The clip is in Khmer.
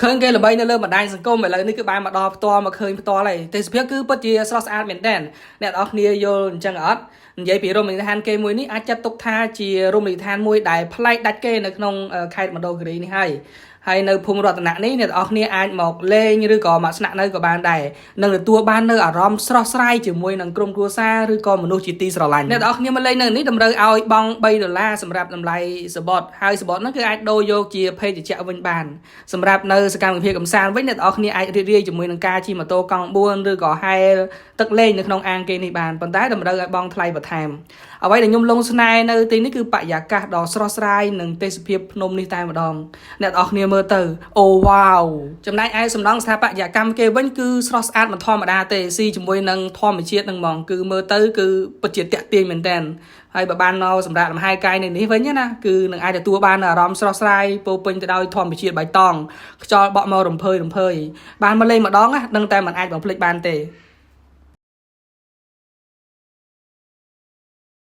ឃើញគេល្បីនៅលើបណ្ដាញសង្គមឥឡូវនេះគឺបានមកដល់ផ្ទាល់មកឃើញផ្ទាល់ហើយទេសភាពគឺពិតជាស្រស់ស្អាតមែនទែនអ្នកនរគ្នាយល់អញ្ចឹងអត់និយាយពីរមណីយដ្ឋានគេមួយនេះអាចចាត់ទុកថាជារមណីយដ្ឋានមួយដែលប្លែកដាច់គេនៅក្នុងខេត្តមណ្ឌលគិរីនេះហើយនៅភូមិរតនៈនេះអ្នកនរគ្នាអាចមកលេងឬក៏មកស្នាក់នៅក៏បានដែរនឹងទទួលបាននៅអារម្មណ៍ស្រស់ស្រាយជាមួយនឹងក្រុមគ្រួសារឬក៏មនុស្សជាទីស្រឡាញ់អ្នកនរគ្នាមកលេងនៅនេះតម្រូវឲ្យបង់$3សម្រាប់តម្លៃសបតហើយសបតហ្នឹងគឺអាចដូរយកជាភេទជ្ជៈវិញបានសម្រាប់នៅសកម្មភាពកម្សាន្តវិញអ្នកនរគ្នាអាចរីករាយជាមួយនឹងការជិះម៉ូតូកង់4ឬក៏ហែលទឹកលេងនៅក្នុងអាងគេនេះបានប៉ុន្តែតម្រូវឲ្យបង់ថ្លៃបន្ថែមអ្វីដែលខ្ញុំលងស្នេហ៍នៅទីនេះគឺបរិយាកាសដ៏ស្រស់ស្រាយនិងទេសភាពភ្នំនេះតែម្ដងអ្នកនរគ្នាមើលទៅអូវ៉ាវចំណែកឯសំណង់ស្ថាបត្យកម្មគេវិញគឺស្រស់ស្អាតមិនធម្មតាទេស៊ីជាមួយនឹងធម្មជាតិនឹងហ្មងគឺមើលទៅគឺពិតជាតាក់ទាញមែនតើហើយបើបានមកសម្រាប់លំហែកាយនៅនេះវិញណាគឺនឹងអាចទទួលបានអារម្មណ៍ស្រស់ស្រាយពោពេញទៅដោយធម្មជាតិបៃតងខ្យល់បក់មករំភើយបានមកលេងម្ដងណាដឹងតែមិនអាចបំភ្លេចបានទេ